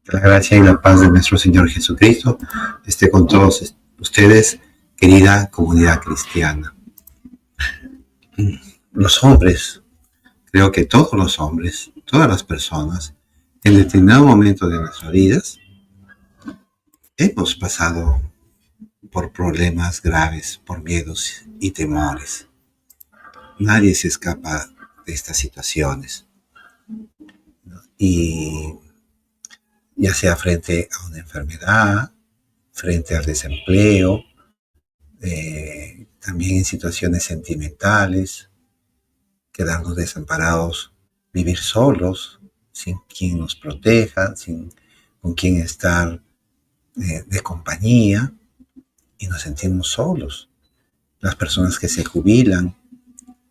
Que la gracia y la paz de nuestro Señor Jesucristo esté con todos ustedes, querida comunidad cristiana. Los hombres, creo que todos los hombres, todas las personas, en determinado momento de nuestras vidas, hemos pasado por problemas graves, por miedos y temores. Nadie se escapa de estas situaciones. Y ya sea frente a una enfermedad, frente al desempleo, también en situaciones sentimentales, quedarnos desamparados, vivir solos, sin quien nos proteja, sin con quien estar de compañía, y nos sentimos solos. Las personas que se jubilan,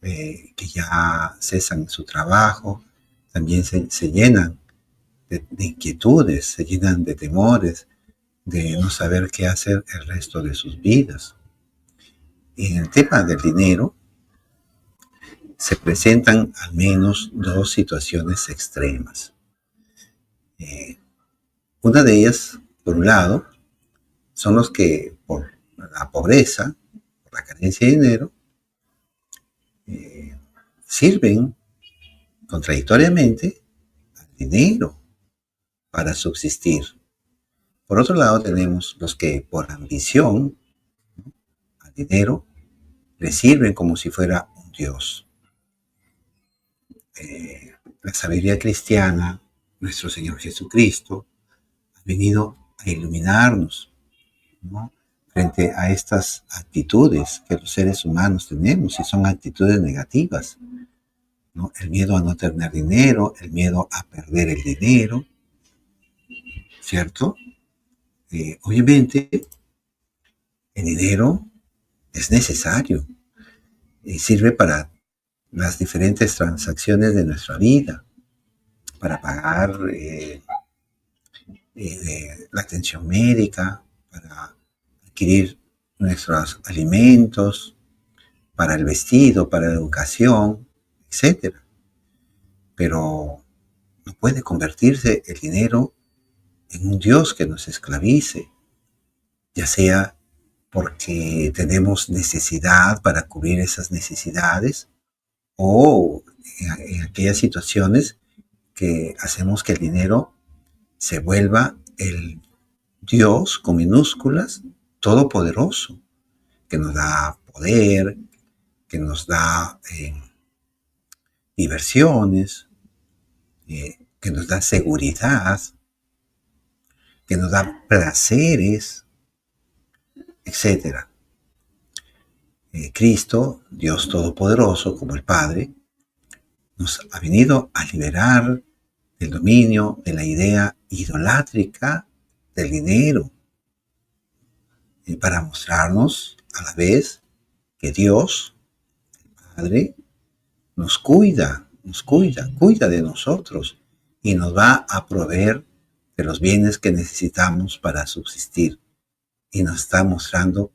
que ya cesan su trabajo, también se llenan de inquietudes, se llenan de temores, de no saber qué hacer el resto de sus vidas. Y en el tema del dinero, se presentan al menos dos situaciones extremas. Una de ellas, por un lado, son los que por la pobreza, por la carencia de dinero, sirven contradictoriamente al dinero para subsistir. Por otro lado, tenemos los que por ambición al dinero le sirven como si fuera un dios. La sabiduría cristiana, nuestro Señor Jesucristo, ha venido a iluminarnos, ¿no?, frente a estas actitudes que los seres humanos tenemos, y son actitudes negativas, ¿no? El miedo a no tener dinero, el miedo a perder el dinero, ¿cierto? Obviamente, el dinero es necesario y sirve para las diferentes transacciones de nuestra vida, para pagar la atención médica, para adquirir nuestros alimentos, para el vestido, para la educación, etc. Pero no puede convertirse el dinero en un Dios que nos esclavice, ya sea porque tenemos necesidad para cubrir esas necesidades, o en aquellas situaciones que hacemos que el dinero se vuelva el Dios con minúsculas, todopoderoso, que nos da poder, que nos da diversiones, que nos da seguridad, que nos da placeres, etc. Cristo, Dios Todopoderoso, como el Padre, nos ha venido a liberar del dominio de la idea idolátrica del dinero, para mostrarnos a la vez que Dios, el Padre, nos cuida de nosotros y nos va a proveer de los bienes que necesitamos para subsistir. Y nos está mostrando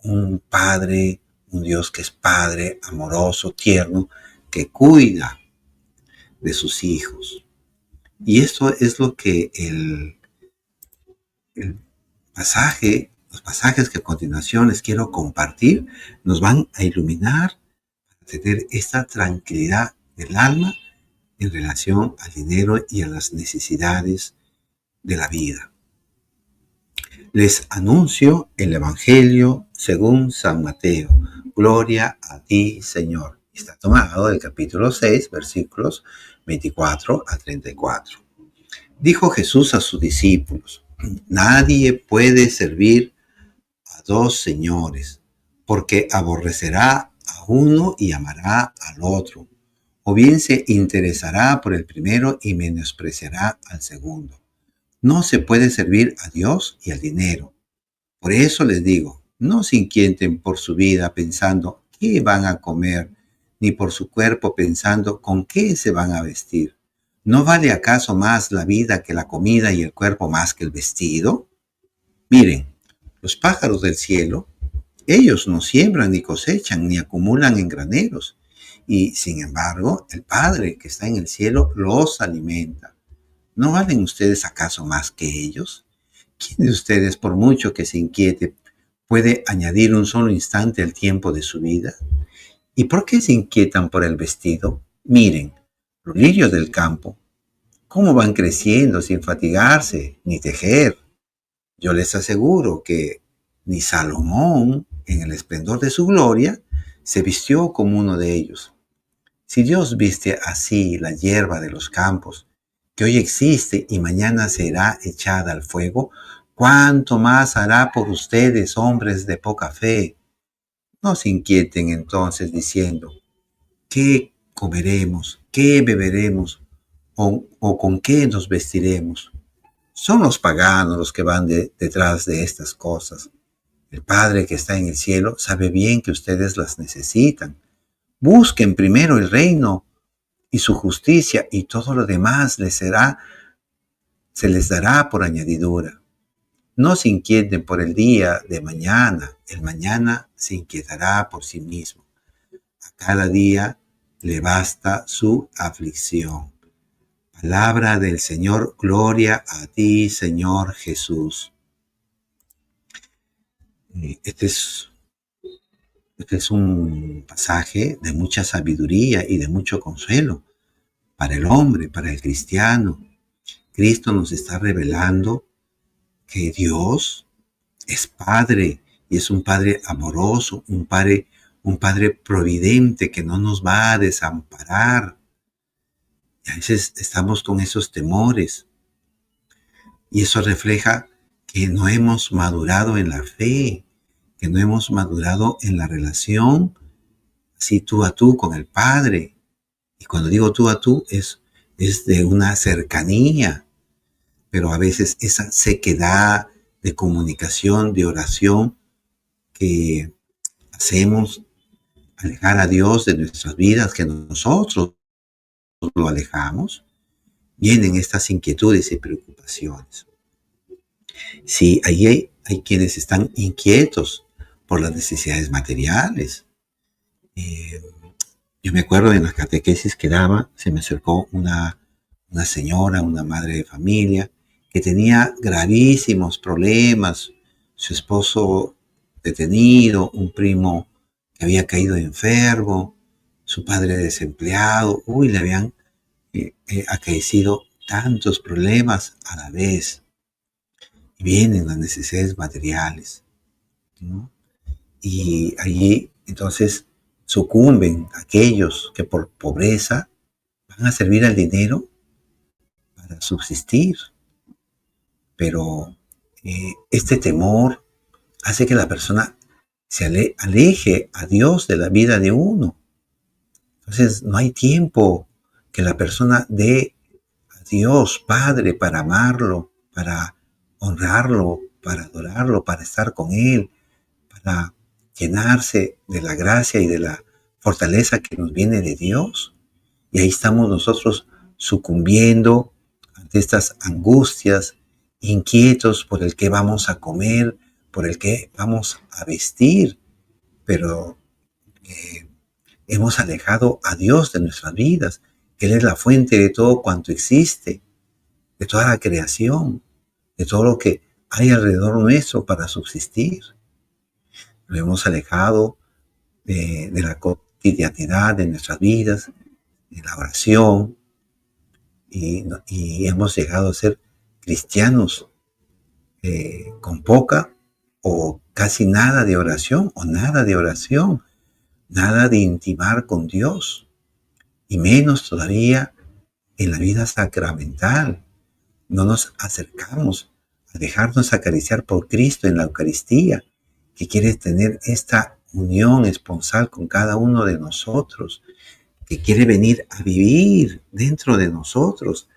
un Padre, un Dios que es Padre, amoroso, tierno, que cuida de sus hijos. Y esto es lo que los pasajes que a continuación les quiero compartir, nos van a iluminar para tener esta tranquilidad del alma en relación al dinero y a las necesidades de la vida. Les anuncio el Evangelio según San Mateo. Gloria a ti, Señor. Está tomado del capítulo 6, versículos 24 a 34. Dijo Jesús a sus discípulos: nadie puede servir a dos señores, porque aborrecerá a uno y amará al otro, o bien se interesará por el primero y menospreciará al segundo. No se puede servir a Dios y al dinero. Por eso les digo, no se inquieten por su vida pensando qué van a comer, ni por su cuerpo pensando con qué se van a vestir. ¿No vale acaso más la vida que la comida y el cuerpo más que el vestido? Miren, los pájaros del cielo, ellos no siembran ni cosechan ni acumulan en graneros, y sin embargo el Padre que está en el cielo los alimenta. ¿No valen ustedes acaso más que ellos? ¿Quién de ustedes, por mucho que se inquiete, puede añadir un solo instante al tiempo de su vida? ¿Y por qué se inquietan por el vestido? Miren, los lirios del campo, cómo van creciendo sin fatigarse ni tejer. Yo les aseguro que ni Salomón, en el esplendor de su gloria, se vistió como uno de ellos. Si Dios viste así la hierba de los campos, que hoy existe y mañana será echada al fuego, ¿cuánto más hará por ustedes, hombres de poca fe? No se inquieten entonces diciendo, ¿qué comeremos? ¿Qué beberemos? ¿O con qué nos vestiremos? Son los paganos los que van detrás de estas cosas. El Padre que está en el cielo sabe bien que ustedes las necesitan. Busquen primero el reino y su justicia, y todo lo demás se les dará por añadidura. No se inquieten por el día de mañana, el mañana se inquietará por sí mismo. A cada día le basta su aflicción. Palabra del Señor, gloria a ti, Señor Jesús. Este es un pasaje de mucha sabiduría y de mucho consuelo para el hombre, para el cristiano. Cristo nos está revelando que Dios es Padre y es un Padre amoroso, un Padre providente que no nos va a desamparar. Y a veces estamos con esos temores y eso refleja que no hemos madurado en la fe, que no hemos madurado en la relación así tú a tú con el Padre. Y cuando digo tú a tú es de una cercanía, pero a veces esa sequedad de comunicación, de oración que hacemos alejar a Dios de nuestras vidas, que nosotros lo alejamos, vienen estas inquietudes y preocupaciones. Sí, ahí hay quienes están inquietos por las necesidades materiales. Yo me acuerdo en las catequesis que daba, se me acercó una señora, una madre de familia, que tenía gravísimos problemas, su esposo detenido, un primo que había caído enfermo, su padre desempleado, le habían acaecido tantos problemas a la vez. Y vienen las necesidades materiales, ¿no? Y allí entonces sucumben aquellos que por pobreza van a servir al dinero para subsistir. Pero este temor hace que la persona se aleje a Dios de la vida de uno. Entonces no hay tiempo que la persona dé a Dios Padre para amarlo, para honrarlo, para adorarlo, para estar con Él, para llenarse de la gracia y de la fortaleza que nos viene de Dios. Y ahí estamos nosotros sucumbiendo ante estas angustias, inquietos por el que vamos a comer, por el que vamos a vestir, pero hemos alejado a Dios de nuestras vidas, que Él es la fuente de todo cuanto existe, de toda la creación, de todo lo que hay alrededor nuestro para subsistir. Lo hemos alejado de la cotidianidad de nuestras vidas, de la oración, y hemos llegado a ser cristianos con poca o casi nada de oración, o nada de oración, nada de intimar con Dios, y menos todavía en la vida sacramental. No nos acercamos a dejarnos acariciar por Cristo en la Eucaristía, que quiere tener esta unión esponsal con cada uno de nosotros, que quiere venir a vivir dentro de nosotros,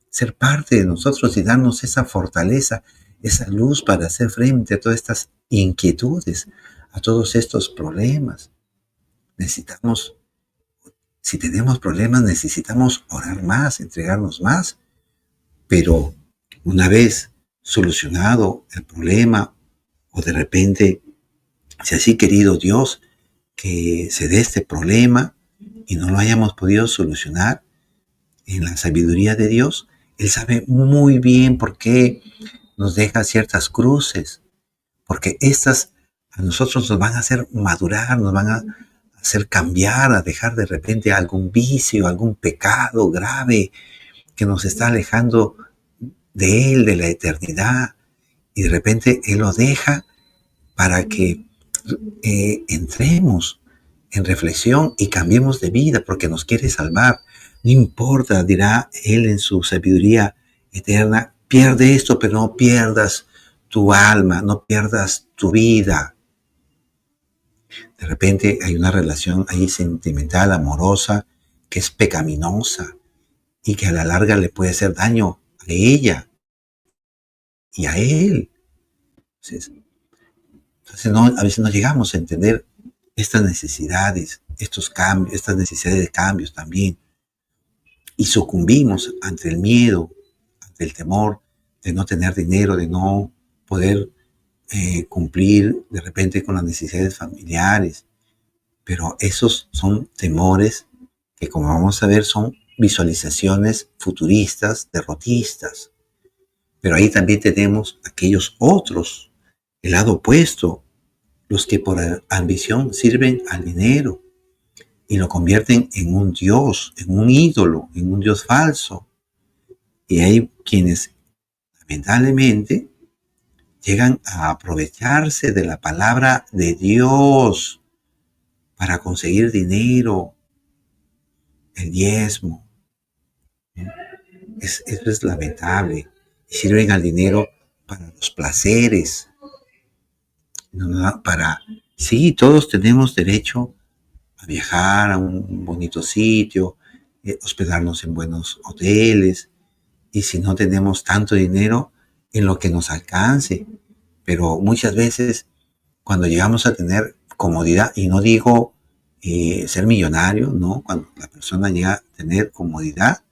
ser parte de nosotros y darnos esa fortaleza, esa luz para hacer frente a todas estas inquietudes, a todos estos problemas. Necesitamos, si tenemos problemas, necesitamos orar más, entregarnos más, pero una vez solucionado el problema, o de repente, si así querido Dios, que se dé este problema y no lo hayamos podido solucionar en la sabiduría de Dios, Él sabe muy bien por qué nos deja ciertas cruces, porque estas a nosotros nos van a hacer madurar, nos van a hacer cambiar, a dejar de repente algún vicio, algún pecado grave que nos está alejando de Él, de la eternidad, y de repente Él lo deja para que entremos en reflexión y cambiemos de vida porque nos quiere salvar. No importa, dirá Él en su sabiduría eterna, pierde esto, pero no pierdas tu alma, no pierdas tu vida. De repente hay una relación ahí sentimental, amorosa, que es pecaminosa y que a la larga le puede hacer daño a ella y a él. Entonces no, a veces no llegamos a entender estas necesidades, estos cambios, estas necesidades de cambios también. Y sucumbimos ante el miedo, ante el temor de no tener dinero, de no poder cumplir de repente con las necesidades familiares. Pero esos son temores que, como vamos a ver, son visualizaciones futuristas, derrotistas. Pero ahí también tenemos aquellos otros, el lado opuesto, los que por ambición sirven al dinero y lo convierten en un dios, en un ídolo, en un dios falso. Y hay quienes, lamentablemente, llegan a aprovecharse de la palabra de Dios para conseguir dinero, el diezmo. Eso es lamentable. Y sirven al dinero para los placeres, para... Sí, todos tenemos derecho a viajar a un bonito sitio, hospedarnos en buenos hoteles, y si no tenemos tanto dinero, en lo que nos alcance. Pero muchas veces, cuando llegamos a tener comodidad, y no digo ser millonario, ¿no? Cuando la persona llega a tener comodidad,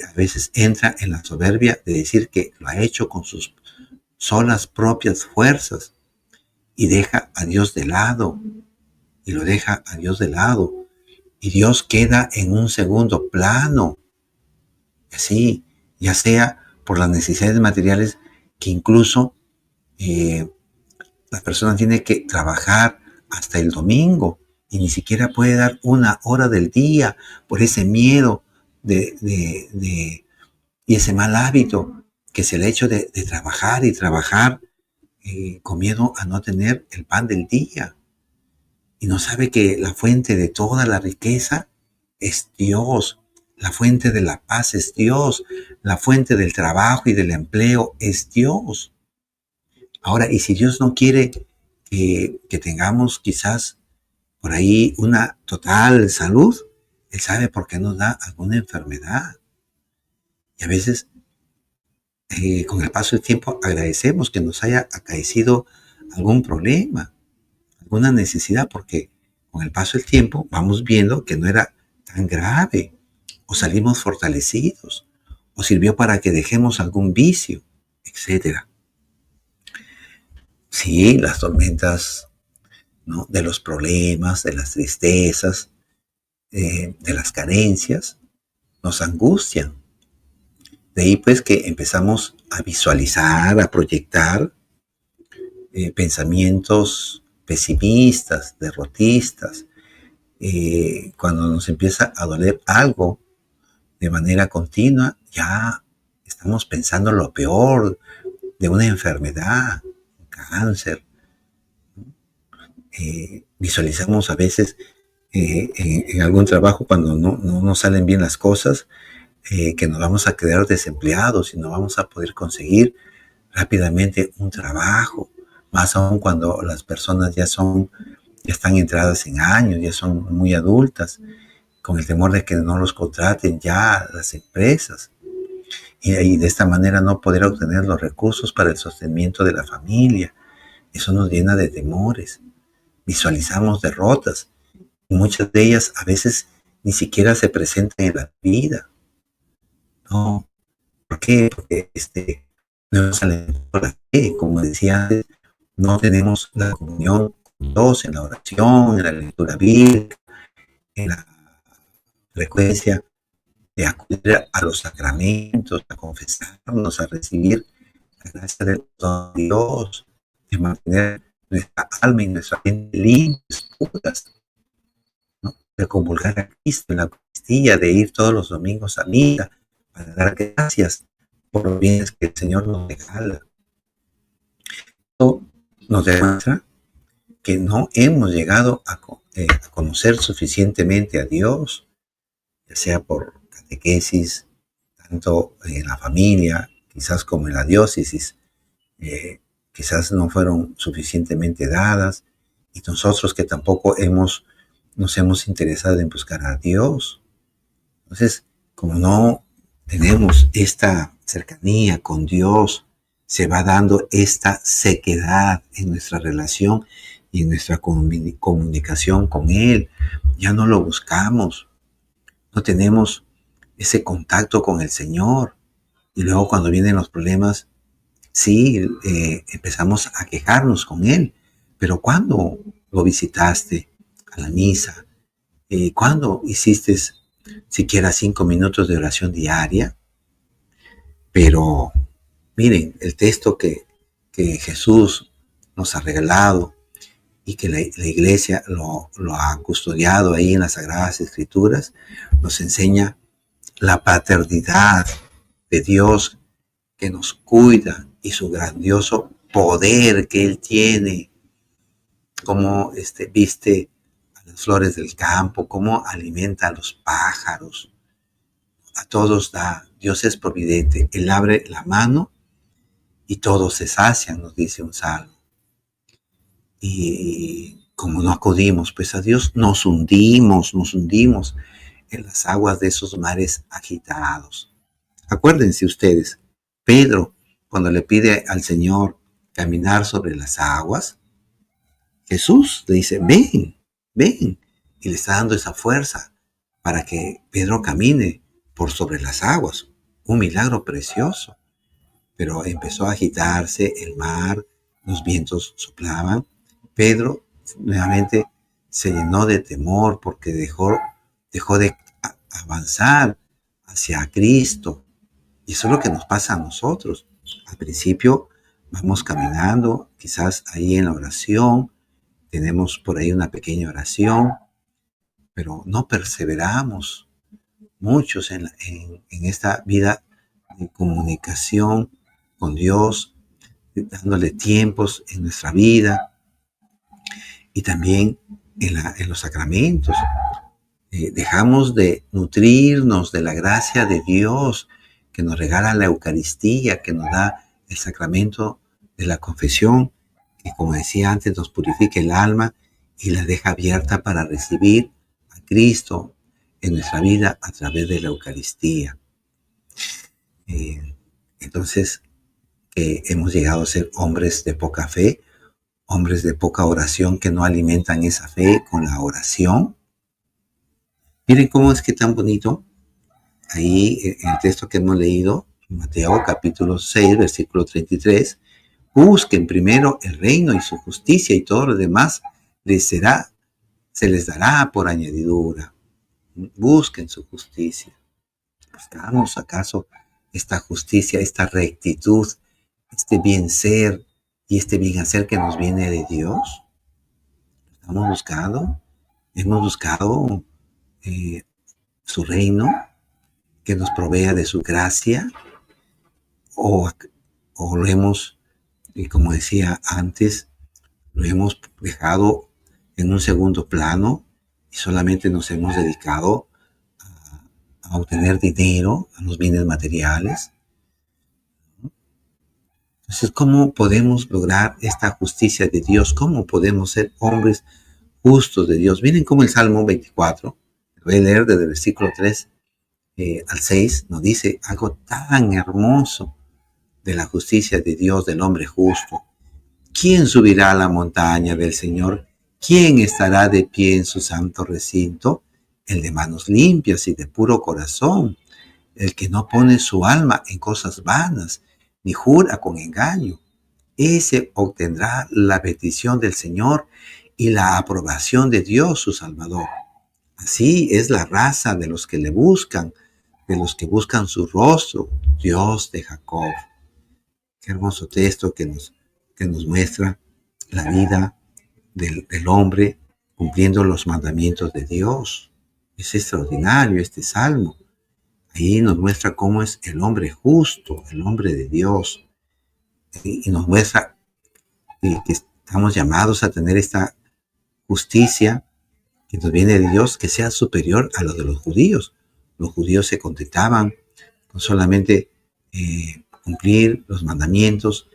a veces entra en la soberbia de decir que lo ha hecho con sus solas propias fuerzas y deja a Dios de lado, y lo deja a Dios de lado, y Dios queda en un segundo plano. Así, ya sea por las necesidades materiales que incluso la persona tiene que trabajar hasta el domingo y ni siquiera puede dar una hora del día por ese miedo y ese mal hábito que es el hecho de trabajar y trabajar con miedo a no tener el pan del día. Y no sabe que la fuente de toda la riqueza es Dios. La fuente de la paz es Dios. La fuente del trabajo y del empleo es Dios. Ahora, y si Dios no quiere que tengamos quizás por ahí una total salud, Él sabe por qué nos da alguna enfermedad. Y a veces, con el paso del tiempo, agradecemos que nos haya acaecido algún problema, alguna necesidad, porque con el paso del tiempo vamos viendo que no era tan grave, o salimos fortalecidos, o sirvió para que dejemos algún vicio, etcétera. Sí, las tormentas, ¿no?, de los problemas, de las tristezas, de las carencias, nos angustian. De ahí pues que empezamos a visualizar, a proyectar pensamientos pesimistas, derrotistas. Cuando nos empieza a doler algo de manera continua, ya estamos pensando lo peor de una enfermedad, un cáncer. Visualizamos a veces en algún trabajo cuando no nos salen bien las cosas, que nos vamos a quedar desempleados y no vamos a poder conseguir rápidamente un trabajo, más aún cuando las personas ya están entradas en años, ya son muy adultas, con el temor de que no los contraten ya las empresas, y de esta manera no poder obtener los recursos para el sostenimiento de la familia. Eso nos llena de temores. Visualizamos derrotas, y muchas de ellas a veces ni siquiera se presentan en la vida. No, ¿por qué? Porque no nos alentó la fe, como decía antes, no tenemos la comunión con Dios en la oración, en la lectura bíblica, en la frecuencia acudir a los sacramentos, a confesarnos, a recibir la gracia de Dios, de mantener nuestra alma y nuestra mente limpias, puras, ¿no? De comulgar a Cristo en la Eucaristía, de ir todos los domingos a misa, para dar gracias por los bienes que el Señor nos regala. Esto nos demuestra que no hemos llegado a conocer suficientemente a Dios, ya sea por catequesis, tanto en la familia, quizás como en la diócesis, quizás no fueron suficientemente dadas, y nosotros que tampoco nos hemos interesado en buscar a Dios. Entonces, como no tenemos esta cercanía con Dios, se va dando esta sequedad en nuestra relación y en nuestra comunicación con Él. Ya no lo buscamos, no tenemos ese contacto con el Señor. Y luego cuando vienen los problemas, sí, empezamos a quejarnos con Él. Pero ¿cuándo lo visitaste a la misa? ¿Cuándo hiciste siquiera 5 minutos de oración diaria? Pero miren, el texto que Jesús nos ha regalado y que la iglesia lo ha custodiado ahí en las Sagradas Escrituras, nos enseña la paternidad de Dios que nos cuida y su grandioso poder que Él tiene, cómo viste a las flores del campo, cómo alimenta a los pájaros, a todos da. Dios es providente, Él abre la mano y todos se sacian, nos dice un salmo. Y como no acudimos pues a Dios, nos hundimos en las aguas de esos mares agitados. Acuérdense ustedes, Pedro, cuando le pide al Señor caminar sobre las aguas, Jesús le dice, ven, ven, y le está dando esa fuerza para que Pedro camine por sobre las aguas. Un milagro precioso. Pero empezó a agitarse el mar, los vientos soplaban. Pedro nuevamente se llenó de temor porque dejó de avanzar hacia Cristo. Y eso es lo que nos pasa a nosotros. Al principio vamos caminando, quizás ahí en la oración, tenemos por ahí una pequeña oración, pero no perseveramos muchos en esta vida de comunicación con Dios, dándole tiempos en nuestra vida y también en los sacramentos. Dejamos de nutrirnos de la gracia de Dios que nos regala la Eucaristía, que nos da el sacramento de la confesión, que como decía antes nos purifica el alma y la deja abierta para recibir a Cristo en nuestra vida a través de la Eucaristía. Entonces, hemos llegado a ser hombres de poca fe, hombres de poca oración que no alimentan esa fe con la oración. Miren cómo es que tan bonito, ahí en el texto que hemos leído, Mateo capítulo 6, versículo 33, busquen primero el reino y su justicia y todo lo demás se les dará por añadidura. Busquen su justicia. ¿Buscamos acaso esta justicia, esta rectitud, este bien ser y este bien hacer que nos viene de Dios? ¿Estamos buscando? ¿Hemos buscado su reino, que nos provea de su gracia? ¿O lo hemos, como decía antes, lo hemos dejado en un segundo plano y solamente nos hemos dedicado a obtener dinero, a los bienes materiales? Entonces, ¿cómo podemos lograr esta justicia de Dios? ¿Cómo podemos ser hombres justos de Dios? Miren cómo el Salmo 24, voy a leer desde el versículo 3 al 6, nos dice algo tan hermoso de la justicia de Dios, del hombre justo. ¿Quién subirá a la montaña del Señor? ¿Quién estará de pie en su santo recinto? El de manos limpias y de puro corazón, el que no pone su alma en cosas vanas, ni jura con engaño. Ese obtendrá la bendición del Señor y la aprobación de Dios su Salvador. Así es la raza de los que le buscan, de los que buscan su rostro, Dios de Jacob. Qué hermoso texto que nos muestra la vida del hombre cumpliendo los mandamientos de Dios. Es extraordinario este salmo. Ahí nos muestra cómo es el hombre justo, el hombre de Dios. Y nos muestra que estamos llamados a tener esta justicia que nos viene de Dios, que sea superior a lo de los judíos. Los judíos se contentaban con solamente cumplir los mandamientos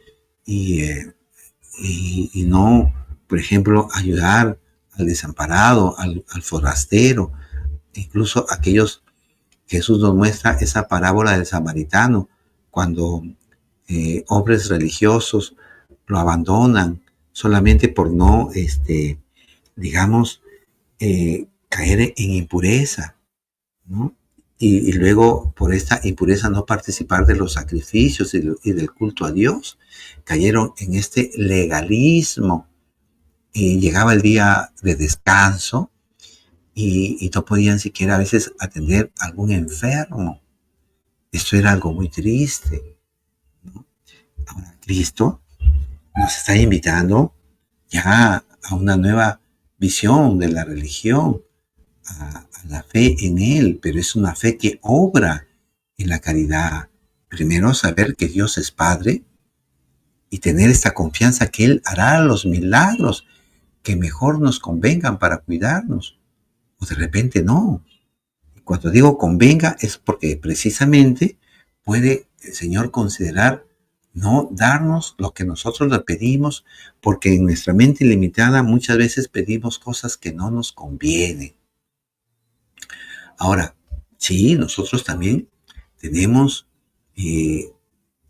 y no, por ejemplo, ayudar al desamparado, al forastero, incluso aquellos. Jesús nos muestra esa parábola del samaritano, cuando hombres religiosos lo abandonan solamente por no, digamos, caer en impureza, ¿no? Y luego por esta impureza no participar de los sacrificios y del culto a Dios, cayeron en este legalismo. Y llegaba el día de descanso y no podían siquiera a veces atender a algún enfermo. Esto era algo muy triste, ¿no? Ahora Cristo nos está invitando ya a una nueva visión de la religión, a la fe en Él, pero es una fe que obra en la caridad. Primero, saber que Dios es Padre y tener esta confianza que Él hará los milagros que mejor nos convengan para cuidarnos. O de repente no. Y cuando digo convenga es porque precisamente puede el Señor considerar no darnos lo que nosotros le pedimos, porque en nuestra mente limitada muchas veces pedimos cosas que no nos convienen. Ahora, sí, nosotros también tenemos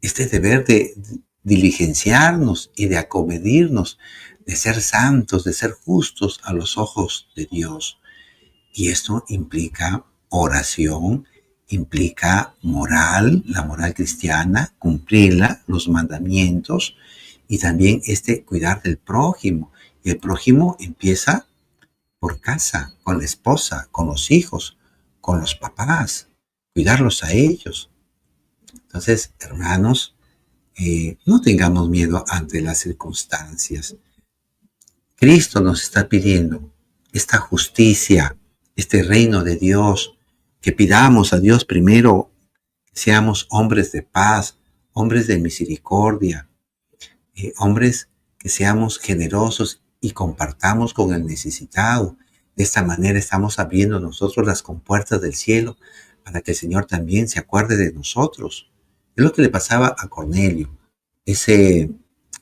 este deber de diligenciarnos y de acomedirnos, de ser santos, de ser justos a los ojos de Dios. Y esto implica oración, implica moral, la moral cristiana, cumplirla, los mandamientos y también cuidar del prójimo. Y el prójimo empieza por casa, con la esposa, con los hijos, con los papás, cuidarlos a ellos. Entonces, hermanos, no tengamos miedo ante las circunstancias. Cristo nos está pidiendo esta justicia, este reino de Dios, que pidamos a Dios primero que seamos hombres de paz, hombres de misericordia, hombres que seamos generosos y compartamos con el necesitado. De esta manera estamos abriendo nosotros las compuertas del cielo para que el Señor también se acuerde de nosotros. Es lo que le pasaba a Cornelio, ese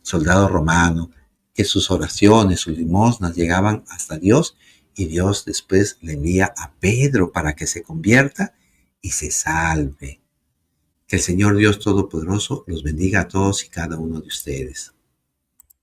soldado romano, que sus oraciones, sus limosnas llegaban hasta Dios y Dios después le envía a Pedro para que se convierta y se salve. Que el Señor Dios Todopoderoso los bendiga a todos y cada uno de ustedes.